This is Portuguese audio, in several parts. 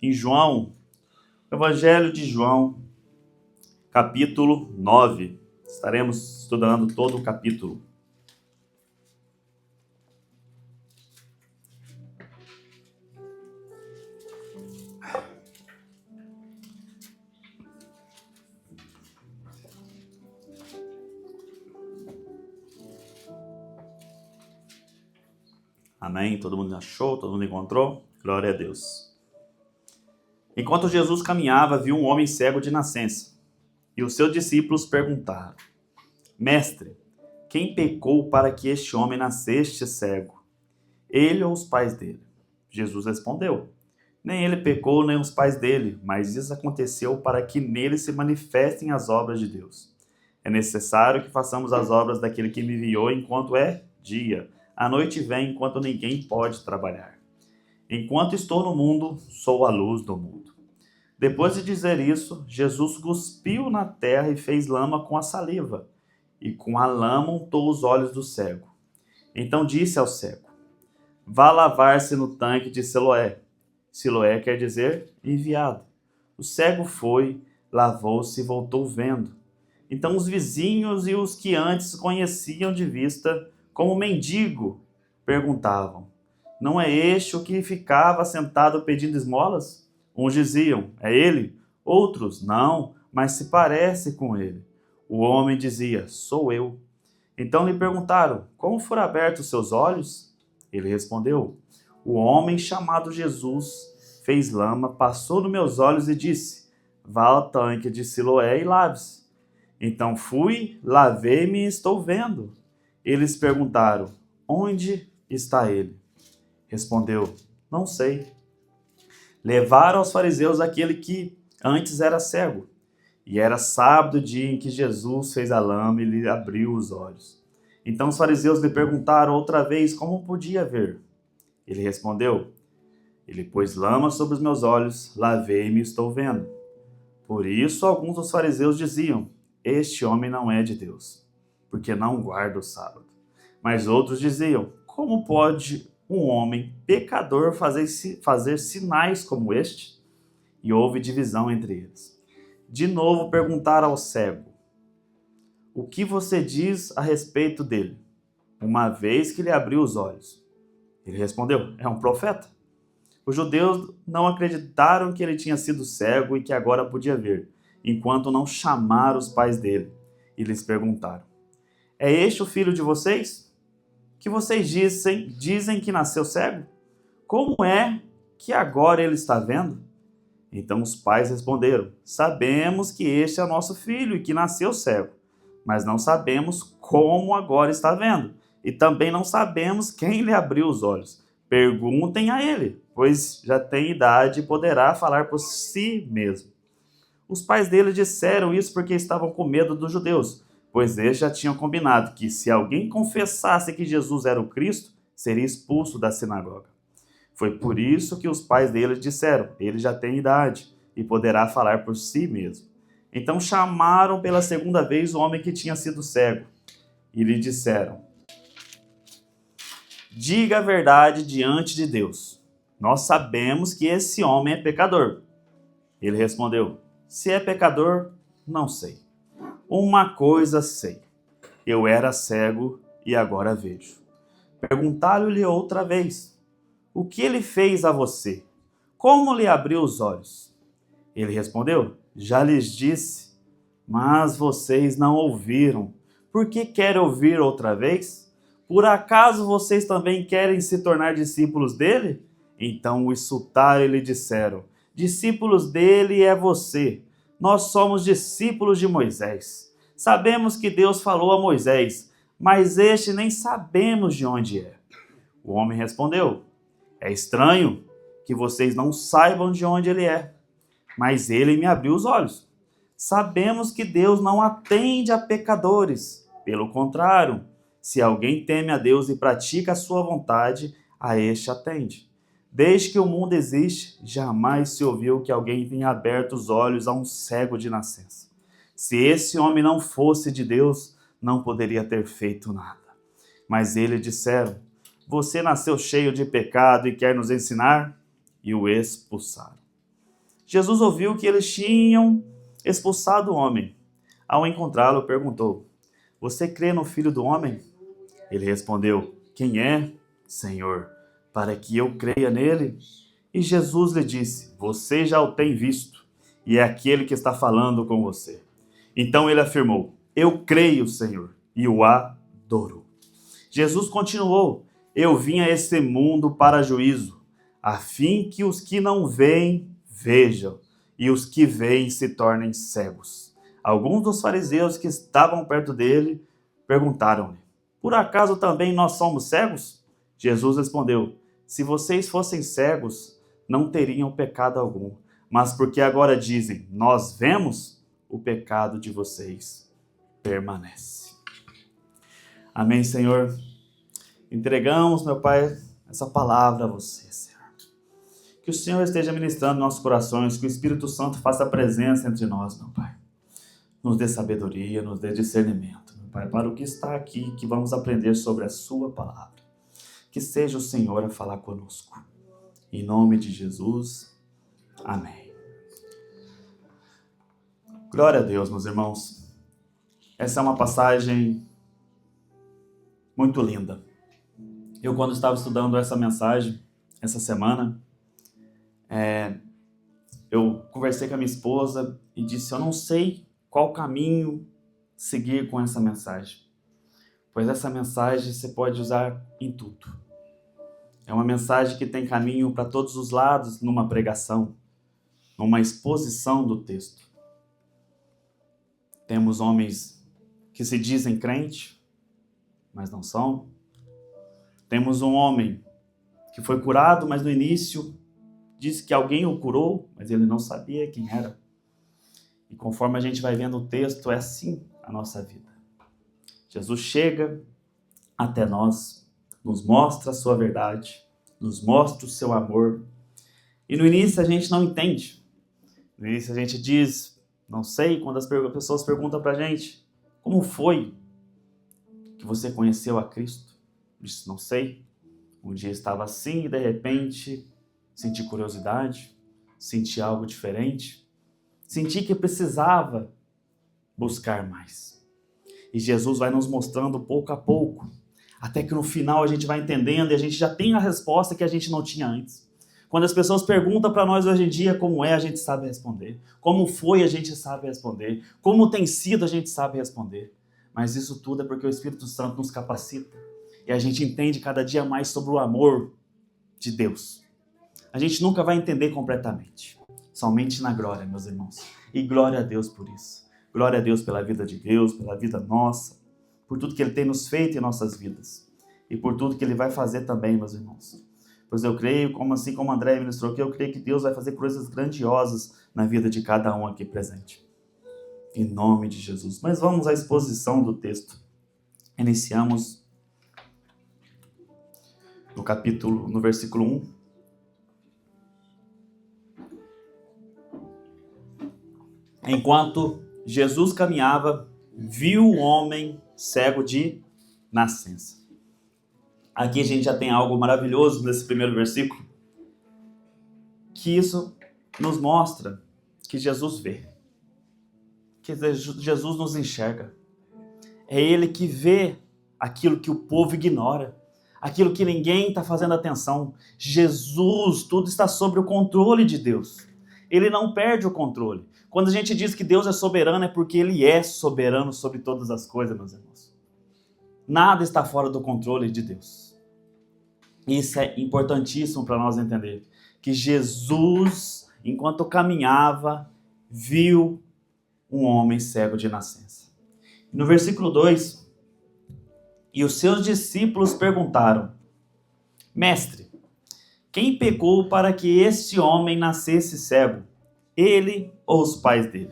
Em João, Evangelho de João, capítulo 9. Estaremos estudando todo o capítulo. Amém? Todo mundo achou? Todo mundo encontrou? Glória a Deus. Enquanto Jesus caminhava, viu um homem cego de nascença. E os seus discípulos perguntaram: Mestre, quem pecou para que este homem nasceste cego? Ele ou os pais dele? Jesus respondeu: Nem ele pecou, nem os pais dele, mas isso aconteceu para que nele se manifestem as obras de Deus. É necessário que façamos as obras daquele que me enviou enquanto é dia. A noite vem enquanto ninguém pode trabalhar. Enquanto estou no mundo, sou a luz do mundo. Depois de dizer isso, Jesus cuspiu na terra e fez lama com a saliva, e com a lama untou os olhos do cego. Então disse ao cego: Vá lavar-se no tanque de Siloé. Siloé quer dizer enviado. O cego foi, lavou-se e voltou vendo. Então os vizinhos e os que antes conheciam de vista, como mendigo, perguntavam: Não é este o que ficava sentado pedindo esmolas? Uns diziam: É ele. Outros: Não, mas se parece com ele. O homem dizia: Sou eu. Então lhe perguntaram: Como foram abertos seus olhos? Ele respondeu: O homem chamado Jesus fez lama, passou nos meus olhos e disse: Vá ao tanque de Siloé e lave-se. Então fui, lavei-me e estou vendo. Eles perguntaram: Onde está ele? Respondeu: Não sei. Levaram aos fariseus aquele que antes era cego. E era sábado o dia em que Jesus fez a lama e lhe abriu os olhos. Então os fariseus lhe perguntaram outra vez como podia ver. Ele respondeu: Ele pôs lama sobre os meus olhos, lavei-me e estou vendo. Por isso alguns dos fariseus diziam: Este homem não é de Deus, porque não guarda o sábado. Mas outros diziam: Como pode um homem pecador fazer sinais como este? E houve divisão entre eles. De novo perguntaram ao cego: O que você diz a respeito dele, uma vez que lhe abriu os olhos? Ele respondeu: É um profeta. Os judeus não acreditaram que ele tinha sido cego e que agora podia ver, enquanto não chamaram os pais dele. E lhes perguntaram: É este o filho de vocês? Que vocês dizem que nasceu cego? Como é que agora ele está vendo? Então os pais responderam: Sabemos que este é o nosso filho e que nasceu cego, mas não sabemos como agora está vendo, e também não sabemos quem lhe abriu os olhos. Perguntem a ele, pois já tem idade e poderá falar por si mesmo. Os pais dele disseram isso porque estavam com medo dos judeus, pois eles já tinham combinado que se alguém confessasse que Jesus era o Cristo, seria expulso da sinagoga. Foi por isso que os pais dele disseram: Ele já tem idade e poderá falar por si mesmo. Então chamaram pela segunda vez o homem que tinha sido cego e lhe disseram: Diga a verdade diante de Deus. Nós sabemos que esse homem é pecador. Ele respondeu: Se é pecador, não sei. Uma coisa sei: eu era cego e agora vejo. Perguntaram-lhe outra vez: O que ele fez a você? Como lhe abriu os olhos? Ele respondeu: Já lhes disse, mas vocês não ouviram. Por que querem ouvir outra vez? Por acaso vocês também querem se tornar discípulos dele? Então o insultaram e lhe disseram: Discípulos dele é você. Nós somos discípulos de Moisés. Sabemos que Deus falou a Moisés, mas este nem sabemos de onde é. O homem respondeu: É estranho que vocês não saibam de onde ele é, mas ele me abriu os olhos. Sabemos que Deus não atende a pecadores. Pelo contrário, se alguém teme a Deus e pratica a sua vontade, a este atende. Desde que o mundo existe, jamais se ouviu que alguém tenha aberto os olhos a um cego de nascença. Se esse homem não fosse de Deus, não poderia ter feito nada. Mas eles disseram: Você nasceu cheio de pecado e quer nos ensinar? e o expulsaram. Jesus ouviu que eles tinham expulsado o homem. Ao encontrá-lo, perguntou: Você crê no Filho do Homem? Ele respondeu: Quem é, Senhor, para que eu creia nele? E Jesus lhe disse: Você já o tem visto, e é aquele que está falando com você. Então ele afirmou: Eu creio, Senhor, e o adorou. Jesus continuou: Eu vim a esse mundo para juízo, a fim que os que não veem, vejam, e os que veem se tornem cegos. Alguns dos fariseus que estavam perto dele perguntaram-lhe: Por acaso também nós somos cegos? Jesus respondeu: Se vocês fossem cegos, não teriam pecado algum. Mas porque agora dizem, nós vemos, o pecado de vocês permanece. Amém, Senhor. Entregamos, meu Pai, essa palavra a você, Senhor. Que o Senhor esteja ministrando nossos corações, que o Espírito Santo faça presença entre nós, meu Pai. Nos dê sabedoria, nos dê discernimento, meu Pai, para o que está aqui, que vamos aprender sobre a sua palavra. Que seja o Senhor a falar conosco. Em nome de Jesus, amém. Glória a Deus, meus irmãos. Essa é uma passagem muito linda. Eu, quando estava estudando essa mensagem, essa semana, eu conversei com a minha esposa e disse: eu não sei qual caminho seguir com essa mensagem, pois essa mensagem você pode usar em tudo. É uma mensagem que tem caminho para todos os lados numa pregação, numa exposição do texto. Temos homens que se dizem crente, mas não são. Temos um homem que foi curado, mas no início disse que alguém o curou, mas ele não sabia quem era. E conforme a gente vai vendo o texto, é assim a nossa vida. Jesus chega até nós, nos mostra a sua verdade, nos mostra o seu amor. E no início a gente não entende. No início a gente diz, não sei, quando as pessoas perguntam pra gente, como foi que você conheceu a Cristo? Eu disse, não sei. Um dia estava assim e de repente senti curiosidade, senti algo diferente, senti que precisava buscar mais. E Jesus vai nos mostrando pouco a pouco, até que no final a gente vai entendendo e a gente já tem a resposta que a gente não tinha antes. Quando as pessoas perguntam para nós hoje em dia como é, a gente sabe responder. Como foi, a gente sabe responder. Como tem sido, a gente sabe responder. Mas isso tudo é porque o Espírito Santo nos capacita. E a gente entende cada dia mais sobre o amor de Deus. A gente nunca vai entender completamente. Somente na glória, meus irmãos. E glória a Deus por isso. Glória a Deus pela vida de Deus, pela vida nossa. Por tudo que Ele tem nos feito em nossas vidas. E por tudo que Ele vai fazer também, meus irmãos. Pois eu creio, assim como André ministrou aqui, eu creio que Deus vai fazer coisas grandiosas na vida de cada um aqui presente. Em nome de Jesus. Mas vamos à exposição do texto. Iniciamos no versículo 1. Enquanto Jesus caminhava, viu um homem cego de nascença. Aqui a gente já tem algo maravilhoso nesse primeiro versículo, que isso nos mostra que Jesus vê, que Jesus nos enxerga. É Ele que vê aquilo que o povo ignora, aquilo que ninguém está fazendo atenção. Jesus, tudo está sob o controle de Deus. Ele não perde o controle. Quando a gente diz que Deus é soberano, é porque Ele é soberano sobre todas as coisas, meus irmãos. Nada está fora do controle de Deus. Isso é importantíssimo para nós entender. Que Jesus, enquanto caminhava, viu um homem cego de nascença. No versículo 2, e os seus discípulos perguntaram: Mestre, quem pecou para que este homem nascesse cego? Ele ou os pais dele?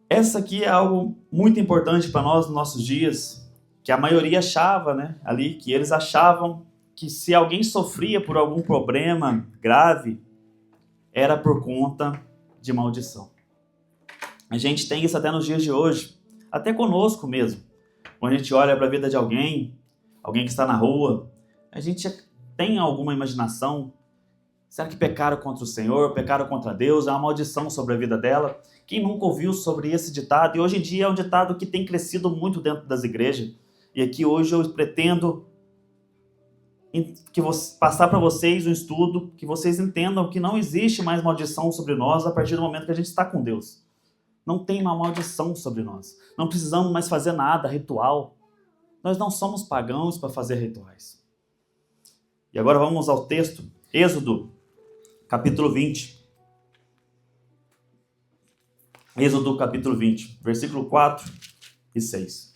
Essa aqui é algo muito importante para nós nos nossos dias, que a maioria achava, ali, que eles achavam que se alguém sofria por algum problema grave, era por conta de maldição. A gente tem isso até nos dias de hoje, até conosco mesmo. Quando a gente olha para a vida de alguém que está na rua, a gente tem alguma imaginação Será que pecaram contra o Senhor, pecaram contra Deus? É uma maldição sobre a vida dela? Quem nunca ouviu sobre esse ditado? E hoje em dia é um ditado que tem crescido muito dentro das igrejas. E aqui hoje eu pretendo passar para vocês um estudo, que vocês entendam que não existe mais maldição sobre nós a partir do momento que a gente está com Deus. Não tem uma maldição sobre nós. Não precisamos mais fazer nada, ritual. Nós não somos pagãos para fazer rituais. E agora vamos ao texto, Êxodo, capítulo 20. Êxodo, capítulo 20, versículo 4 e 6.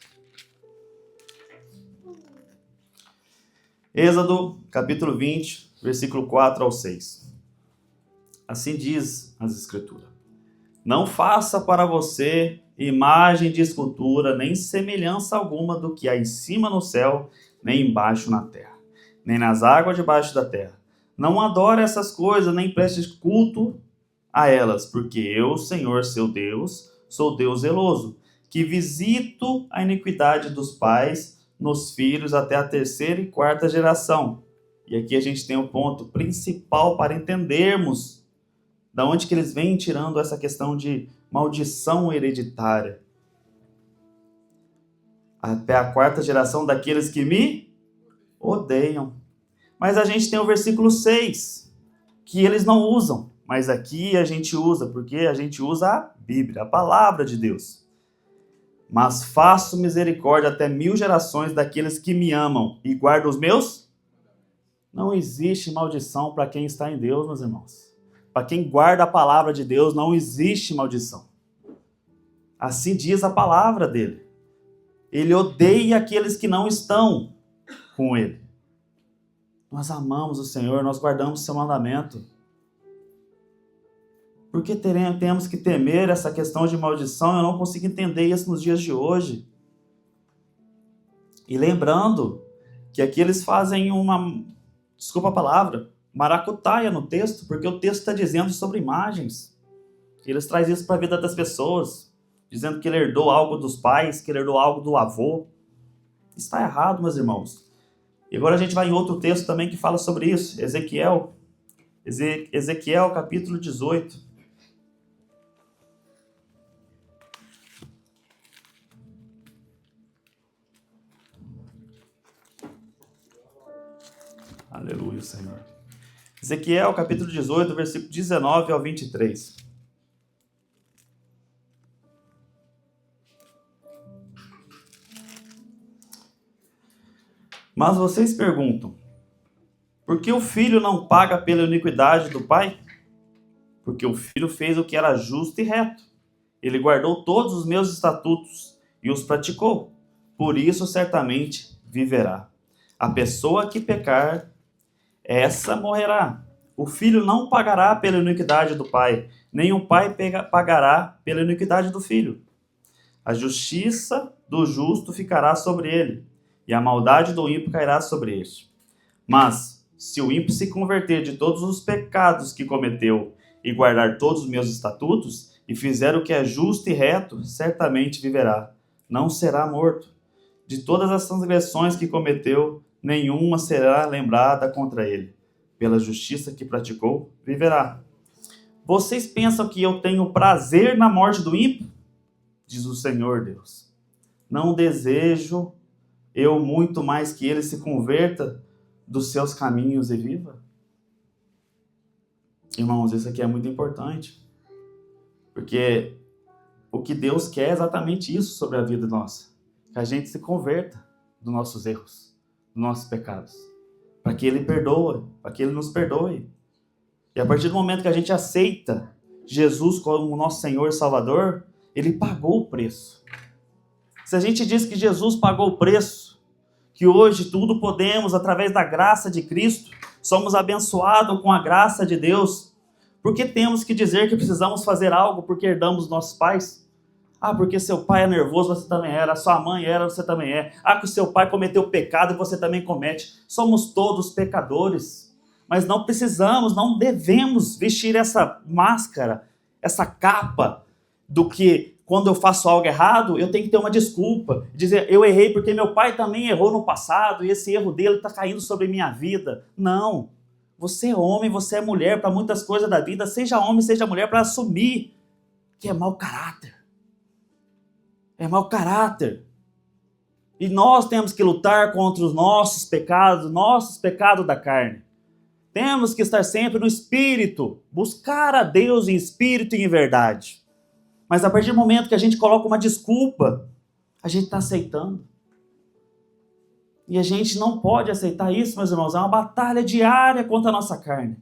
Êxodo, capítulo 20, versículo 4 ao 6. Assim diz as Escrituras. Não faça para você imagem de escultura, nem semelhança alguma do que há em cima no céu, nem embaixo na terra, nem nas águas debaixo da terra. Não adore essas coisas, nem preste culto a elas, porque eu, Senhor, seu Deus, sou Deus zeloso, que visito a iniquidade dos pais nos filhos até a 3ª e 4ª geração. E aqui a gente tem o ponto principal para entendermos da onde que eles vêm tirando essa questão de maldição hereditária. Até a 4ª geração daqueles que me odeiam. Mas a gente tem o versículo 6, que eles não usam. Mas aqui a gente usa, porque a gente usa a Bíblia, a palavra de Deus. Mas faço misericórdia até 1000 gerações daqueles que me amam e guardam os meus. Não existe maldição para quem está em Deus, meus irmãos. Para quem guarda a palavra de Deus, não existe maldição. Assim diz a palavra dele. Ele odeia aqueles que não estão com ele. Nós amamos o Senhor, nós guardamos o seu mandamento. Por que temos que temer essa questão de maldição? Eu não consigo entender isso nos dias de hoje. E lembrando que aqui eles fazem uma, desculpa a palavra, maracutaia no texto, porque o texto está dizendo sobre imagens. Eles trazem isso para a vida das pessoas, dizendo que ele herdou algo dos pais, que ele herdou algo do avô. Isso está errado, meus irmãos. E agora a gente vai em outro texto também que fala sobre isso, Ezequiel, capítulo 18. Aleluia, Senhor. Ezequiel, capítulo 18, versículo 19 ao 23. Mas vocês perguntam, por que o filho não paga pela iniquidade do pai? Porque o filho fez o que era justo e reto. Ele guardou todos os meus estatutos e os praticou. Por isso, certamente, viverá. A pessoa que pecar, essa morrerá. O filho não pagará pela iniquidade do pai, nem o pai pagará pela iniquidade do filho. A justiça do justo ficará sobre ele, e a maldade do ímpio cairá sobre este. Mas, se o ímpio se converter de todos os pecados que cometeu e guardar todos os meus estatutos, e fizer o que é justo e reto, certamente viverá. Não será morto. De todas as transgressões que cometeu, nenhuma será lembrada contra ele. Pela justiça que praticou, viverá. Vocês pensam que eu tenho prazer na morte do ímpio? Diz o Senhor Deus. Não desejo eu muito mais que ele se converta dos seus caminhos e viva? Irmãos, isso aqui é muito importante. Porque o que Deus quer é exatamente isso sobre a vida nossa. Que a gente se converta dos nossos erros, dos nossos pecados. Para que Ele perdoe, para que Ele nos perdoe. E a partir do momento que a gente aceita Jesus como nosso Senhor e Salvador, Ele pagou o preço. Se a gente diz que Jesus pagou o preço, que hoje tudo podemos através da graça de Cristo, somos abençoados com a graça de Deus, por que temos que dizer que precisamos fazer algo porque herdamos nossos pais? Ah, porque seu pai é nervoso, você também era. Sua mãe era, você também é. Ah, que o seu pai cometeu pecado e você também comete. Somos todos pecadores. Mas não precisamos, não devemos vestir essa máscara, essa capa do que quando eu faço algo errado, eu tenho que ter uma desculpa. Dizer, eu errei porque meu pai também errou no passado e esse erro dele está caindo sobre minha vida. Não. Você é homem, você é mulher para muitas coisas da vida. Seja homem, seja mulher para assumir que é mau caráter. É mau caráter. E nós temos que lutar contra os nossos pecados da carne. Temos que estar sempre no Espírito, buscar a Deus em Espírito e em verdade. Mas a partir do momento que a gente coloca uma desculpa, a gente está aceitando. E a gente não pode aceitar isso, meus irmãos. É uma batalha diária contra a nossa carne.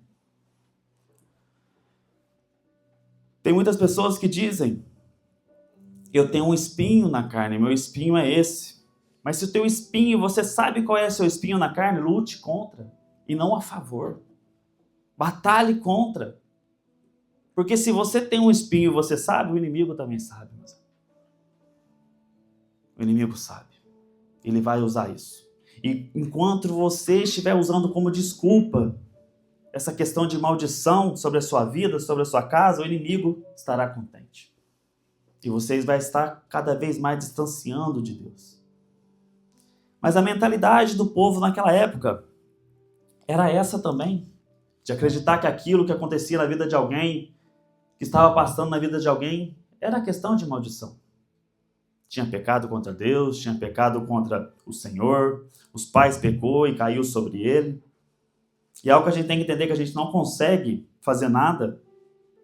Tem muitas pessoas que dizem: eu tenho um espinho na carne, meu espinho é esse. Mas se o teu espinho, você sabe qual é o seu espinho na carne, lute contra e não a favor. Batalhe contra. Porque se você tem um espinho e você sabe, o inimigo também sabe. O inimigo sabe. Ele vai usar isso. E enquanto você estiver usando como desculpa essa questão de maldição sobre a sua vida, sobre a sua casa, o inimigo estará contente. E vocês vão estar cada vez mais distanciando de Deus. Mas a mentalidade do povo naquela época era essa também, de acreditar que aquilo que acontecia na vida de alguém, que estava passando na vida de alguém, era questão de maldição. Tinha pecado contra Deus, tinha pecado contra o Senhor, os pais pecou e caiu sobre ele. E é algo que a gente tem que entender, que a gente não consegue fazer nada,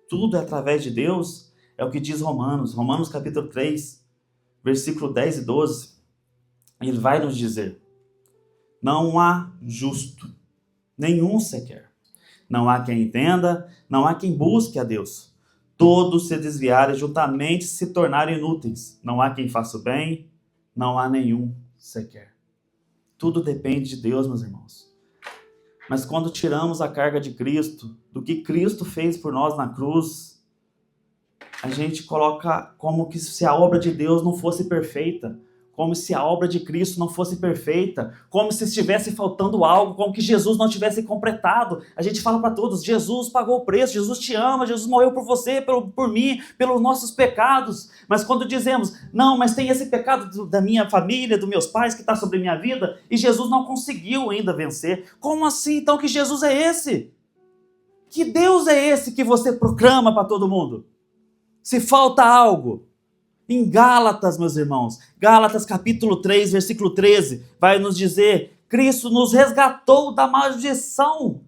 tudo é através de Deus, é o que diz Romanos capítulo 3, versículo 10 e 12. Ele vai nos dizer: não há justo, nenhum sequer. Não há quem entenda, não há quem busque a Deus. Todos se desviarem, juntamente se tornarem inúteis. Não há quem faça o bem, não há nenhum sequer. Tudo depende de Deus, meus irmãos. Mas quando tiramos a carga de Cristo, do que Cristo fez por nós na cruz, a gente coloca como que se a obra de Deus não fosse perfeita, como se a obra de Cristo não fosse perfeita, como se estivesse faltando algo, como que Jesus não tivesse completado. A gente fala para todos: Jesus pagou o preço, Jesus te ama, Jesus morreu por você, por mim, pelos nossos pecados. Mas quando dizemos: não, mas tem esse pecado da minha família, dos meus pais que está sobre a minha vida, e Jesus não conseguiu ainda vencer. Como assim então que Jesus é esse? Que Deus é esse que você proclama para todo mundo? Se falta algo, em Gálatas, meus irmãos, Gálatas capítulo 3, versículo 13, vai nos dizer: Cristo nos resgatou da maldição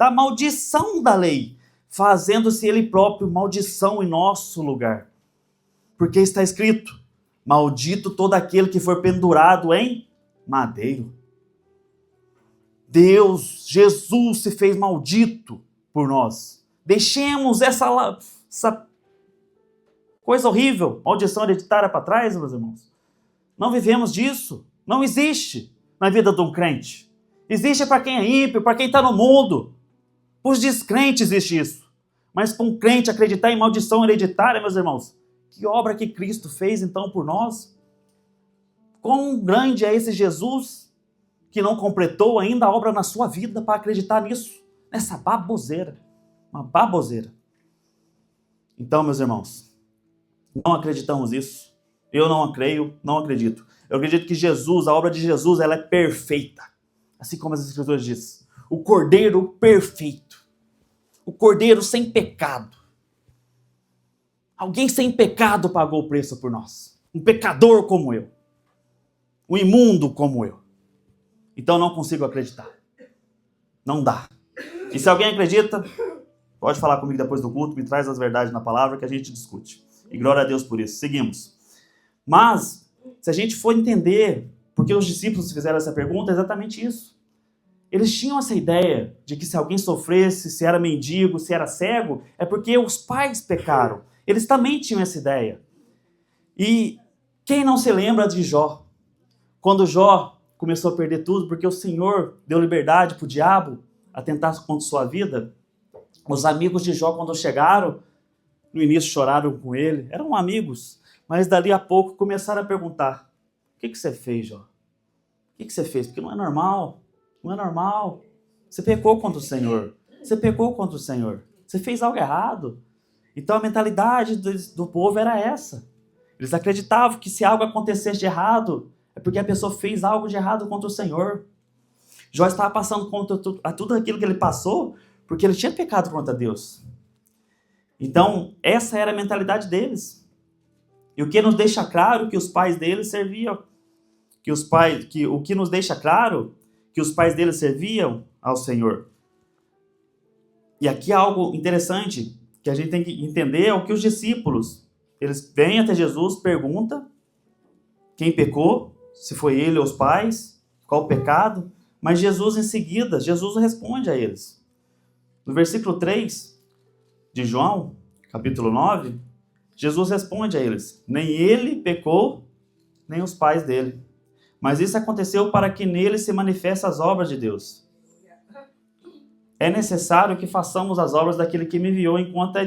da lei, fazendo-se Ele próprio maldição em nosso lugar. Porque está escrito: maldito todo aquele que for pendurado em madeiro. Deus, Jesus se fez maldito por nós. Deixemos essa coisa horrível, maldição hereditária para trás, meus irmãos. Não vivemos disso. Não existe na vida de um crente. Existe para quem é ímpio, para quem está no mundo. Para os descrentes existe isso. Mas para um crente acreditar em maldição hereditária, meus irmãos, que obra que Cristo fez então por nós? Quão grande é esse Jesus que não completou ainda a obra na sua vida para acreditar nisso? Nessa baboseira. Uma baboseira. Então, meus irmãos, não acreditamos nisso. Eu não creio, não acredito. Eu acredito que Jesus, a obra de Jesus, ela é perfeita. Assim como as Escrituras dizem. O Cordeiro perfeito. O Cordeiro sem pecado. Alguém sem pecado pagou o preço por nós. Um pecador como eu. Um imundo como eu. Então não consigo acreditar. Não dá. E se alguém acredita, pode falar comigo depois do culto, me traz as verdades na palavra que a gente discute. E glória a Deus por isso. Seguimos. Mas, se a gente for entender porque os discípulos fizeram essa pergunta, é exatamente isso. Eles tinham essa ideia de que se alguém sofresse, se era mendigo, se era cego, é porque os pais pecaram. Eles também tinham essa ideia. E quem não se lembra de Jó? Quando Jó começou a perder tudo, porque o Senhor deu liberdade para o diabo a tentar contra sua vida, os amigos de Jó, quando chegaram, no início choraram com ele, eram amigos, mas dali a pouco começaram a perguntar: o que você fez, Jó? O que você fez? Porque não é normal, não é normal. Você pecou contra o Senhor, você pecou contra o Senhor, você fez algo errado. Então a mentalidade do povo era essa. Eles acreditavam que se algo acontecesse de errado, é porque a pessoa fez algo de errado contra o Senhor. Jó estava passando contra tudo aquilo que ele passou, porque ele tinha pecado contra Deus. Então, essa era a mentalidade deles. E o que nos deixa claro que os pais deles serviam, o que nos deixa claro que os pais deles serviam ao Senhor. E aqui há algo interessante que a gente tem que entender, é o que os discípulos, eles vêm até Jesus, perguntam quem pecou, se foi ele ou os pais, qual o pecado, mas Jesus em seguida, Jesus responde a eles. No versículo 3 de João, capítulo 9, Jesus responde a eles: nem ele pecou, nem os pais dele. Mas isso aconteceu para que nele se manifestem as obras de Deus. É necessário que façamos as obras daquele que me enviou enquanto é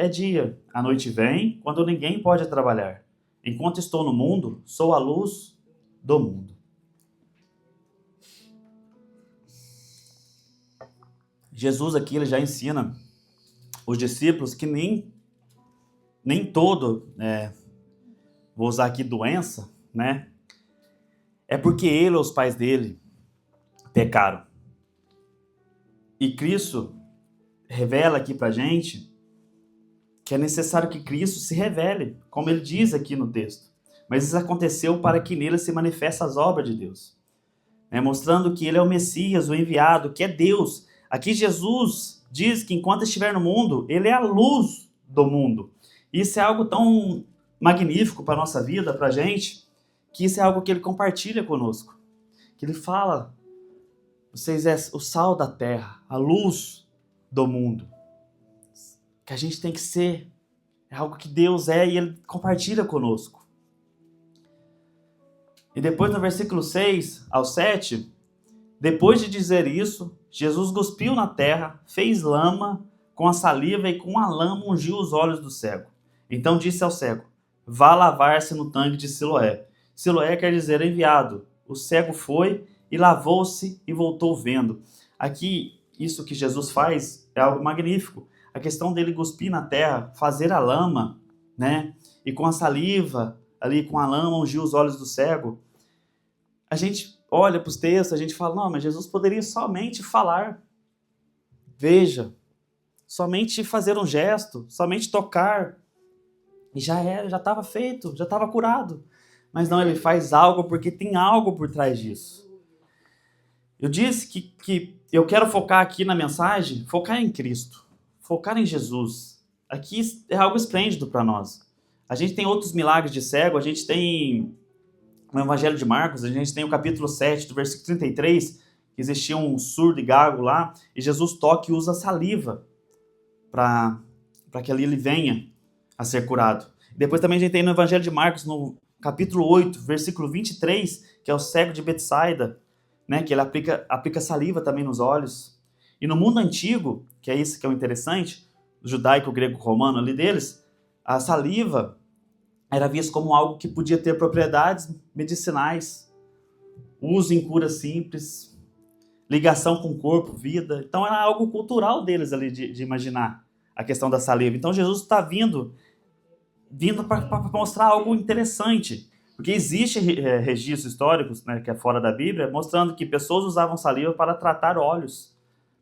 dia. A noite vem, quando ninguém pode trabalhar. Enquanto estou no mundo, sou a luz do mundo. Jesus aqui ele já ensina os discípulos que nem todo, vou usar aqui doença, né? É porque ele ou os pais dele pecaram. E Cristo revela aqui pra gente que é necessário que Cristo se revele, como ele diz aqui no texto. Mas isso aconteceu para que nele se manifestem as obras de Deus, mostrando que ele é o Messias, o enviado, que é Deus. Aqui Jesus diz que enquanto estiver no mundo, ele é a luz do mundo. Isso é algo tão magnífico para a nossa vida, para a gente, que isso é algo que ele compartilha conosco. Que ele fala: vocês é o sal da terra, a luz do mundo. Que a gente tem que ser, é algo que Deus é e ele compartilha conosco. E depois no versículo 6 ao 7, depois de dizer isso, Jesus cuspiu na terra, fez lama com a saliva e com a lama ungiu os olhos do cego. Então disse ao cego: vá lavar-se no tanque de Siloé. Siloé quer dizer enviado. O cego foi e lavou-se e voltou vendo. Aqui, isso que Jesus faz é algo magnífico. A questão dele cuspir na terra, fazer a lama, né? E com a saliva, ali com a lama, ungir os olhos do cego. A gente olha para os textos, a gente fala: não, mas Jesus poderia somente falar. Veja, somente fazer um gesto, somente tocar. E já estava feito, já estava curado. Mas não, ele faz algo porque tem algo por trás disso. Eu disse que eu quero focar aqui na mensagem, focar em Cristo, focar em Jesus. Aqui é algo esplêndido para nós. A gente tem outros milagres de cego, a gente tem no Evangelho de Marcos, a gente tem o capítulo 7, do versículo 33, que existia um surdo e gago lá, e Jesus toca e usa saliva para que ali ele venha a ser curado. Depois também a gente tem no Evangelho de Marcos, no capítulo 8, versículo 23, que é o cego de Betsaida, né, que ele aplica saliva também nos olhos. E no mundo antigo, que é isso que é o interessante, o judaico, grego, romano ali deles, a saliva era vista como algo que podia ter propriedades medicinais, uso em cura simples, ligação com o corpo, vida. Então era algo cultural deles ali de imaginar a questão da saliva. Então Jesus está vindo para mostrar algo interessante. Porque existe registros históricos, né, que é fora da Bíblia, mostrando que pessoas usavam saliva para tratar olhos.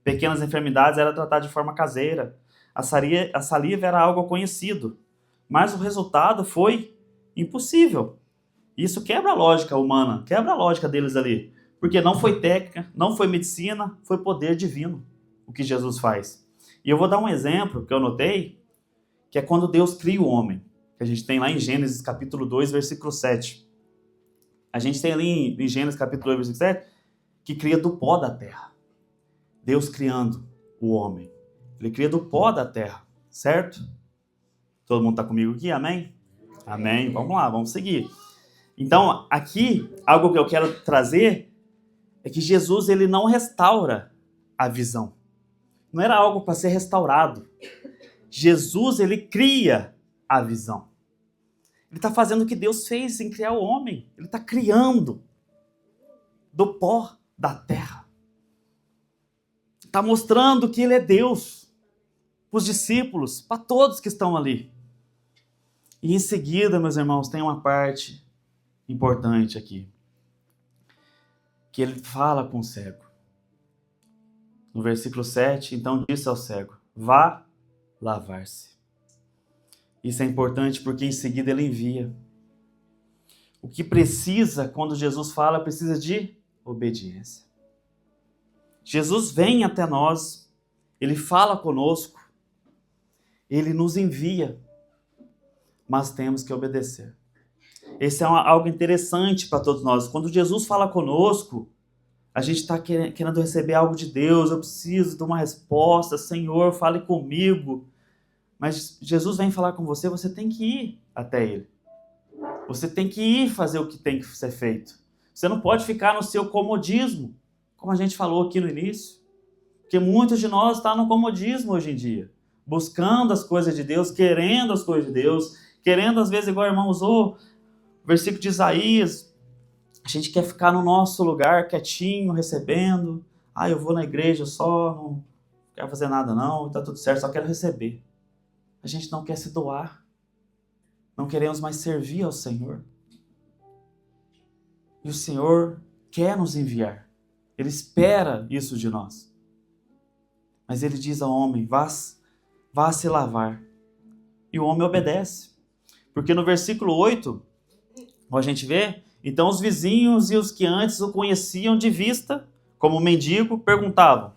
Pequenas enfermidades era tratada de forma caseira. A saliva era algo conhecido. Mas o resultado foi impossível. Isso quebra a lógica humana, quebra a lógica deles ali. Porque não foi técnica, não foi medicina, foi poder divino o que Jesus faz. E eu vou dar um exemplo que eu notei, que é quando Deus cria o homem. Que a gente tem lá em Gênesis capítulo 2, versículo 7. A gente tem ali em Gênesis capítulo 2, versículo 7, que cria do pó da terra. Deus criando o homem. Ele cria do pó da terra, certo? Todo mundo está comigo aqui? Amém? Amém. Vamos lá, vamos seguir. Então, aqui, algo que eu quero trazer é que Jesus ele não restaura a visão. Não era algo para ser restaurado. Jesus ele cria a visão. Ele está fazendo o que Deus fez em criar o homem. Ele está criando do pó da terra. Está mostrando que ele é Deus para os discípulos, para todos que estão ali. E em seguida, meus irmãos, tem uma parte importante aqui. Que ele fala com o cego. No versículo 7, então disse ao cego: vá lavar-se. Isso é importante porque em seguida ele envia. O que precisa, quando Jesus fala, precisa de obediência. Jesus vem até nós, ele fala conosco, ele nos envia, mas temos que obedecer. Esse é algo interessante para todos nós. Quando Jesus fala conosco, a gente está querendo receber algo de Deus, eu preciso de uma resposta, Senhor, fale comigo. Mas Jesus vem falar com você, você tem que ir até Ele. Você tem que ir fazer o que tem que ser feito. Você não pode ficar no seu comodismo, como a gente falou aqui no início. Porque muitos de nós estão no comodismo hoje em dia, buscando as coisas de Deus, querendo as coisas de Deus, querendo às vezes, igual o irmão usou, o versículo de Isaías, a gente quer ficar no nosso lugar, quietinho, recebendo. Eu vou na igreja só, não quero fazer nada não, está tudo certo, só quero receber. A gente não quer se doar. Não queremos mais servir ao Senhor. E o Senhor quer nos enviar. Ele espera isso de nós. Mas ele diz ao homem, vá se lavar. E o homem obedece. Porque no versículo 8, a gente vê, então os vizinhos e os que antes o conheciam de vista, como mendigo, perguntavam,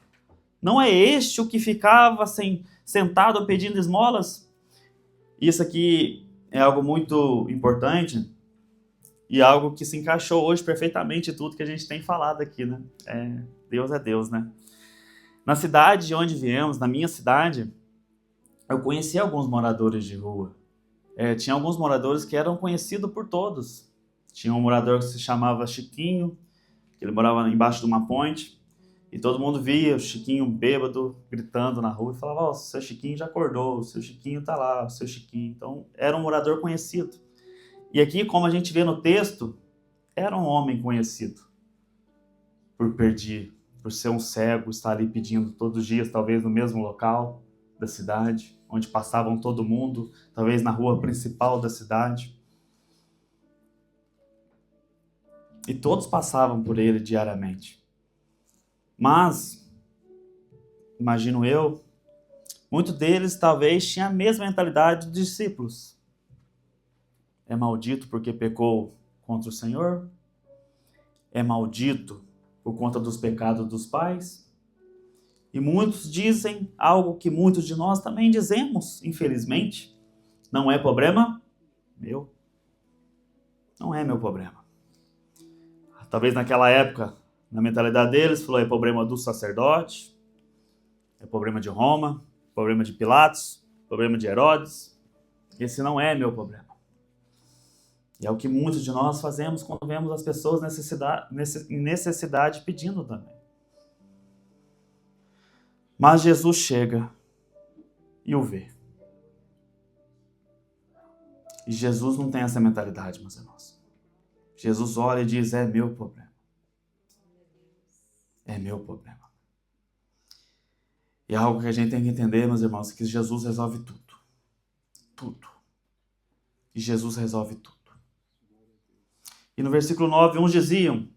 não é este o que ficava sentado pedindo esmolas? Isso aqui é algo muito importante e algo que se encaixou hoje perfeitamente em tudo que a gente tem falado aqui, né? Deus é Deus, né? Na cidade de onde viemos, na minha cidade, eu conheci alguns moradores de rua. Tinha alguns moradores que eram conhecidos por todos. Tinha um morador que se chamava Chiquinho, que ele morava embaixo de uma ponte, e todo mundo via o Chiquinho bêbado, gritando na rua, e falava, o seu Chiquinho já acordou, o seu Chiquinho tá lá, o seu Chiquinho. Então, era um morador conhecido. E aqui, como a gente vê no texto, era um homem conhecido por ser um cego, estar ali pedindo todos os dias, talvez no mesmo local da cidade, onde passavam todo mundo, talvez na rua principal da cidade. E todos passavam por ele diariamente. Mas, imagino eu, muitos deles talvez tinham a mesma mentalidade dos discípulos. É maldito porque pecou contra o Senhor? É maldito por conta dos pecados dos pais? E muitos dizem algo que muitos de nós também dizemos, infelizmente. Não é problema meu. Não é meu problema. Talvez naquela época, na mentalidade deles, falou, é problema do sacerdote, é problema de Roma, problema de Pilatos, problema de Herodes. Esse não é meu problema. E é o que muitos de nós fazemos quando vemos as pessoas em necessidade pedindo também. Mas Jesus chega e o vê. E Jesus não tem essa mentalidade, meus irmãos. Jesus olha e diz, é meu problema. É meu problema. E é algo que a gente tem que entender, meus irmãos, que Jesus resolve tudo. Tudo. E Jesus resolve tudo. E no versículo 9, uns diziam,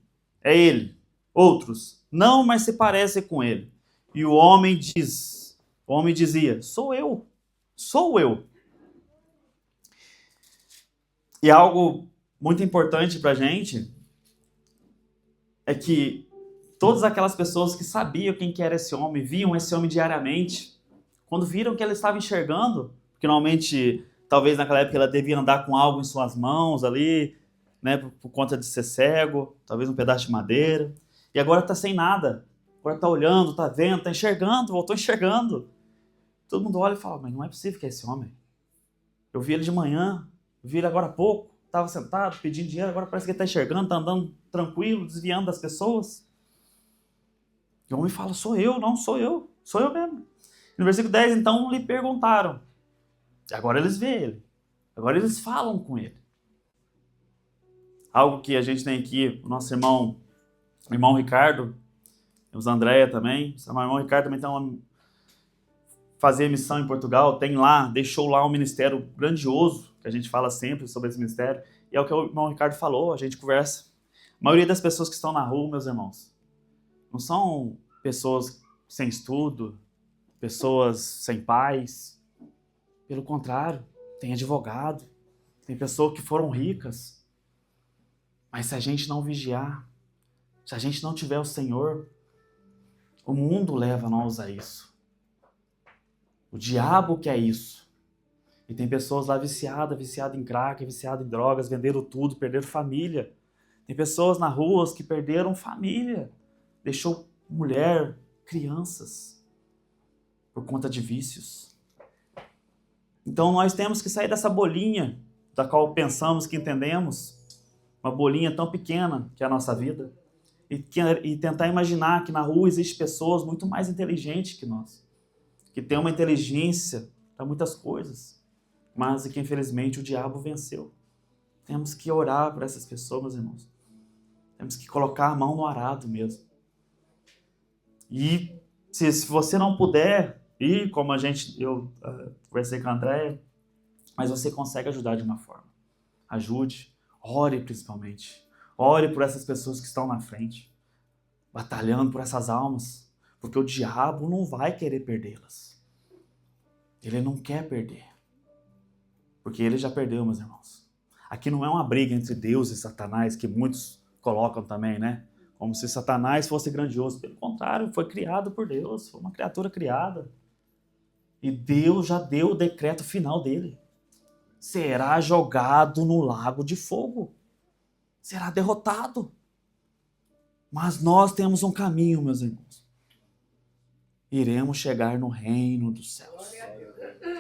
é ele. Outros, não, mas se parece com ele. E o homem dizia, sou eu. E algo muito importante para a gente é que todas aquelas pessoas que sabiam quem que era esse homem, viam esse homem diariamente, quando viram que ele estava enxergando, porque normalmente, talvez naquela época ela devia andar com algo em suas mãos ali, né, por conta de ser cego, talvez um pedaço de madeira, e agora está sem nada, agora está olhando, está vendo, está enxergando, voltou enxergando. Todo mundo olha e fala, mas não é possível que é esse homem. Eu vi ele de manhã, eu vi ele agora há pouco, estava sentado pedindo dinheiro, agora parece que ele está enxergando, está andando tranquilo, desviando das pessoas. E o homem fala, sou eu mesmo. E no versículo 10, então, lhe perguntaram. E agora eles veem ele. Agora eles falam com ele. Algo que a gente tem aqui, o nosso irmão Ricardo, temos a Andréia também, o irmão Ricardo também tem fazer missão em Portugal, deixou lá um ministério grandioso, que a gente fala sempre sobre esse ministério, e é o que o irmão Ricardo falou, a gente conversa. A maioria das pessoas que estão na rua, meus irmãos, não são pessoas sem estudo, pessoas sem pais. Pelo contrário, tem advogado, tem pessoas que foram ricas. Mas se a gente não vigiar, se a gente não tiver o Senhor, o mundo leva nós a isso. O diabo quer isso. E tem pessoas lá viciadas em crack, viciadas em drogas, venderam tudo, perderam família. Tem pessoas na rua que perderam família. Deixou mulher, crianças, por conta de vícios. Então nós temos que sair dessa bolinha da qual pensamos que entendemos, uma bolinha tão pequena que é a nossa vida, e tentar imaginar que na rua existem pessoas muito mais inteligentes que nós, que têm uma inteligência para muitas coisas, mas que infelizmente o diabo venceu. Temos que orar por essas pessoas, meus irmãos. Temos que colocar a mão no arado mesmo. E se você não puder ir, como eu conversei com a Andréia, mas você consegue ajudar de uma forma. Ajude, ore principalmente. Ore por essas pessoas que estão na frente, batalhando por essas almas, porque o diabo não vai querer perdê-las. Ele não quer perder, porque ele já perdeu, meus irmãos. Aqui não é uma briga entre Deus e Satanás, que muitos colocam também, né? Como se Satanás fosse grandioso. Pelo contrário, foi criado por Deus, foi uma criatura criada. E Deus já deu o decreto final dele. Será jogado no lago de fogo. Será derrotado. Mas nós temos um caminho, meus irmãos. Iremos chegar no reino dos céus.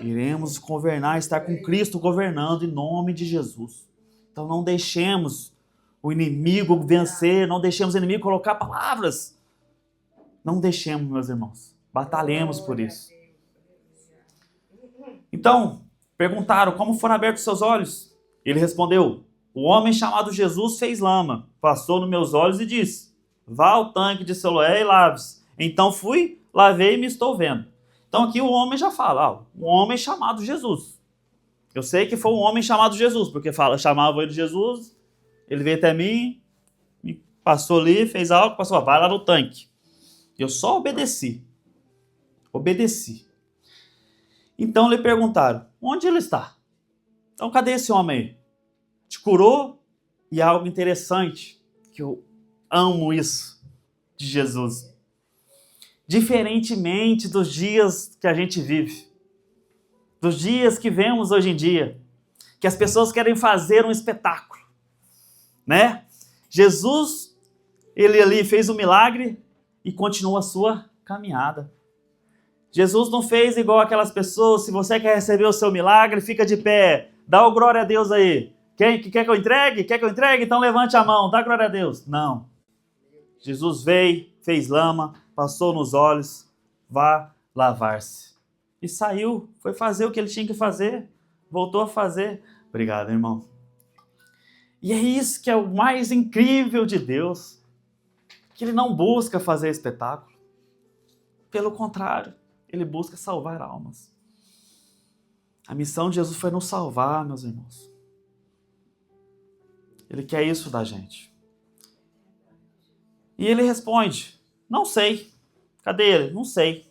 Iremos governar, estar com Cristo governando em nome de Jesus. Então não deixemos o inimigo vencer, não deixemos o inimigo colocar palavras. Não deixemos, meus irmãos. Batalhemos por isso. Então, perguntaram, como foram abertos seus olhos? Ele respondeu, o homem chamado Jesus fez lama, passou nos meus olhos e disse, vá ao tanque de Siloé e lave-se. Então fui, lavei e me estou vendo. Então aqui o homem já fala, um homem chamado Jesus. Eu sei que foi um homem chamado Jesus, porque chamava ele Jesus, ele veio até mim, me passou ali, fez algo, passou, vai lá no tanque. Eu só obedeci. Obedeci. Então lhe perguntaram, onde ele está? Então cadê esse homem aí? Te curou? E algo interessante, que eu amo isso de Jesus. Diferentemente dos dias que a gente vive, dos dias que vemos hoje em dia, que as pessoas querem fazer um espetáculo, né? Jesus, ele ali fez um milagre e continua a sua caminhada. Jesus não fez igual aquelas pessoas, se você quer receber o seu milagre, fica de pé, dá o glória a Deus aí. Quer que eu entregue? Quer que eu entregue? Então levante a mão, dá glória a Deus. Não. Jesus veio, fez lama, passou nos olhos, vá lavar-se. E saiu, foi fazer o que ele tinha que fazer, voltou a fazer. Obrigado, irmão. E é isso que é o mais incrível de Deus, que ele não busca fazer espetáculo. Pelo contrário, ele busca salvar almas. A missão de Jesus foi nos salvar, meus irmãos. Ele quer isso da gente. E ele responde, não sei. Cadê ele? Não sei.